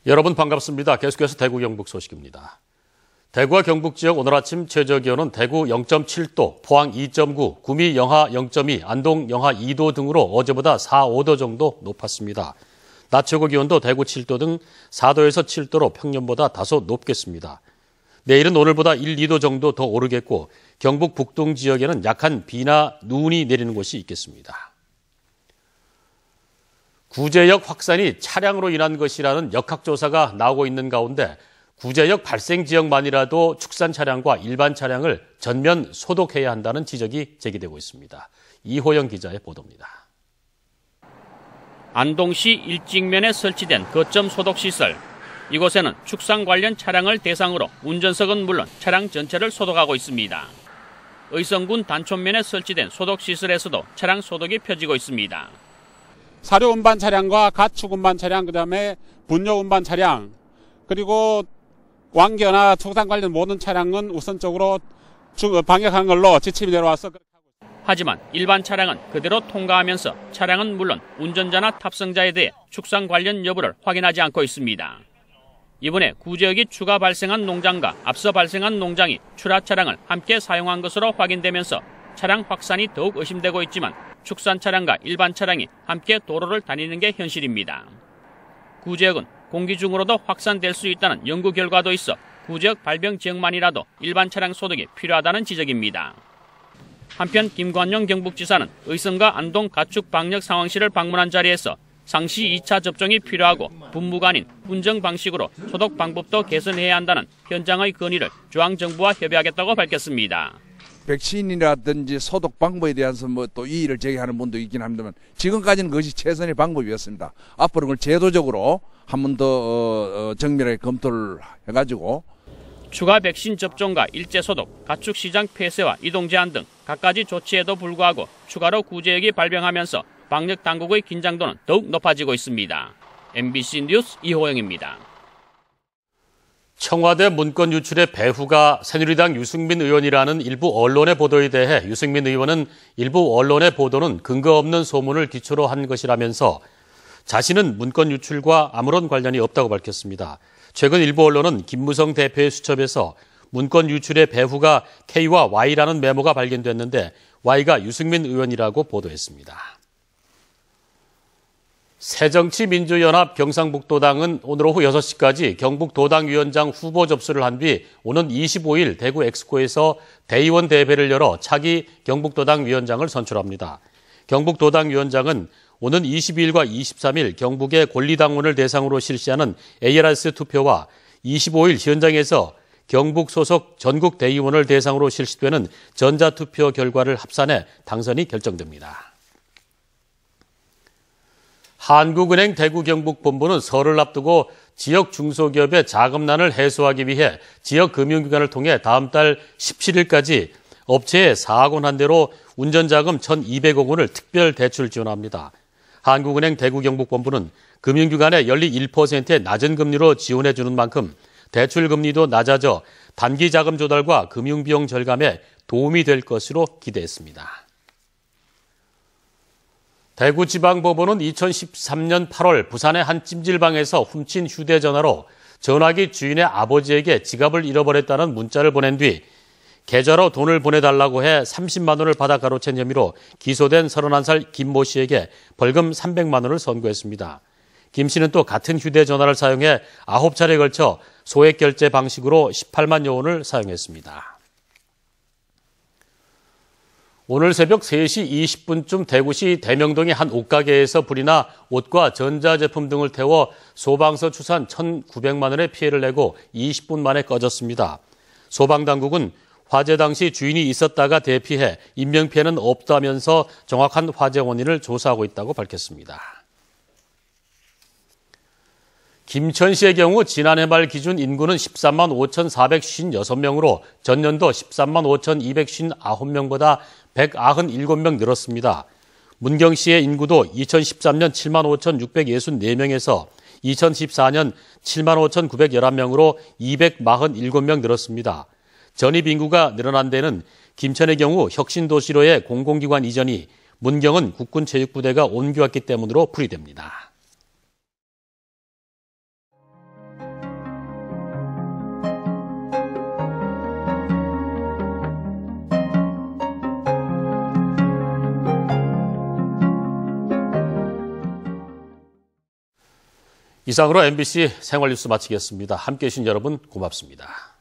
여러분 반갑습니다. 계속해서 대구 경북 소식입니다. 대구와 경북 지역 오늘 아침 최저기온은 대구 0.7도, 포항 2.9, 구미 영하 0.2, 안동 영하 2도 등으로 어제보다 4, 5도 정도 높았습니다. 낮 최고 기온도 대구 7도 등 4도에서 7도로 평년보다 다소 높겠습니다. 내일은 오늘보다 1, 2도 정도 더 오르겠고 경북 북동 지역에는 약한 비나 눈이 내리는 곳이 있겠습니다. 구제역 확산이 차량으로 인한 것이라는 역학조사가 나오고 있는 가운데 구제역 발생 지역만이라도 축산 차량과 일반 차량을 전면 소독해야 한다는 지적이 제기되고 있습니다. 이호영 기자의 보도입니다. 안동시 일직면에 설치된 거점 소독시설. 이곳에는 축산 관련 차량을 대상으로 운전석은 물론 차량 전체를 소독하고 있습니다. 의성군 단촌면에 설치된 소독시설에서도 차량 소독이 펴지고 있습니다. 사료 운반 차량과 가축 운반 차량, 그다음에 분뇨 운반 차량, 그리고 왕겨나 축산 관련 모든 차량은 우선적으로 방역한 걸로 지침이 내려와서. 하지만 일반 차량은 그대로 통과하면서 차량은 물론 운전자나 탑승자에 대해 축산 관련 여부를 확인하지 않고 있습니다. 이번에 구제역이 추가 발생한 농장과 앞서 발생한 농장이 출하 차량을 함께 사용한 것으로 확인되면서 차량 확산이 더욱 의심되고 있지만 축산 차량과 일반 차량이 함께 도로를 다니는 게 현실입니다. 구제역은 공기 중으로도 확산될 수 있다는 연구 결과도 있어 구제역 발병 지역만이라도 일반 차량 소독이 필요하다는 지적입니다. 한편 김관용 경북지사는 의성과 안동 가축 방역 상황실을 방문한 자리에서 상시 2차 접종이 필요하고 분무가 아닌 훈정 방식으로 소독 방법도 개선해야 한다는 현장의 건의를 중앙정부와 협의하겠다고 밝혔습니다. 백신이라든지 소독 방법에 대해서 또 이의를 제기하는 분도 있긴 합니다만 지금까지는 그것이 최선의 방법이었습니다. 앞으로 그걸 제도적으로 한 번 더 정밀하게 검토를 해가지고 추가 백신 접종과 일제 소독, 가축 시장 폐쇄와 이동 제한 등 갖가지 조치에도 불구하고 추가로 구제역이 발병하면서 방역 당국의 긴장도는 더욱 높아지고 있습니다. MBC 뉴스 이호영입니다. 청와대 문건 유출의 배후가 새누리당 유승민 의원이라는 일부 언론의 보도에 대해 유승민 의원은 일부 언론의 보도는 근거 없는 소문을 기초로 한 것이라면서 자신은 문건 유출과 아무런 관련이 없다고 밝혔습니다. 최근 일부 언론은 김무성 대표의 수첩에서 문건 유출의 배후가 K와 Y라는 메모가 발견됐는데 Y가 유승민 의원이라고 보도했습니다. 새정치민주연합 경상북도당은 오늘 오후 6시까지 경북도당위원장 후보 접수를 한 뒤 오는 25일 대구 엑스코에서 대의원 대회를 열어 차기 경북도당 위원장을 선출합니다. 경북도당위원장은 오는 22일과 23일 경북의 권리당원을 대상으로 실시하는 ARS 투표와 25일 현장에서 경북 소속 전국 대의원을 대상으로 실시되는 전자투표 결과를 합산해 당선이 결정됩니다. 한국은행 대구 경북본부는 설을 앞두고 지역 중소기업의 자금난을 해소하기 위해 지역 금융기관을 통해 다음 달 17일까지 업체에 4억 원 한대로 운전자금 1,200억 원을 특별 대출 지원합니다. 한국은행 대구 경북본부는 금융기관에 연리 1%의 낮은 금리로 지원해 주는 만큼 대출 금리도 낮아져 단기 자금 조달과 금융비용 절감에 도움이 될 것으로 기대했습니다. 대구지방법원은 2013년 8월 부산의 한 찜질방에서 훔친 휴대전화로 전화기 주인의 아버지에게 지갑을 잃어버렸다는 문자를 보낸 뒤 계좌로 돈을 보내달라고 해 30만 원을 받아 가로챈 혐의로 기소된 31살 김 모 씨에게 벌금 300만 원을 선고했습니다. 김 씨는 또 같은 휴대전화를 사용해 9차례에 걸쳐 소액 결제 방식으로 18만여 원을 사용했습니다. 오늘 새벽 3시 20분쯤 대구시 대명동의 한 옷가게에서 불이 나 옷과 전자제품 등을 태워 소방서 추산 1,900만 원의 피해를 내고 20분 만에 꺼졌습니다. 소방당국은 화재 당시 주인이 있었다가 대피해 인명피해는 없다면서 정확한 화재 원인을 조사하고 있다고 밝혔습니다. 김천시의 경우 지난해 말 기준 인구는 13만 5,456명으로 전년도 13만 5,259명보다 197명 늘었습니다. 문경시의 인구도 2013년 7만 5,664명에서 2014년 7만 5,911명으로 247명 늘었습니다. 전입 인구가 늘어난 데는 김천의 경우 혁신도시로의 공공기관 이전이, 문경은 국군체육부대가 옮겨왔기 때문으로 풀이됩니다. 이상으로 MBC 생활뉴스 마치겠습니다. 함께해 주신 여러분 고맙습니다.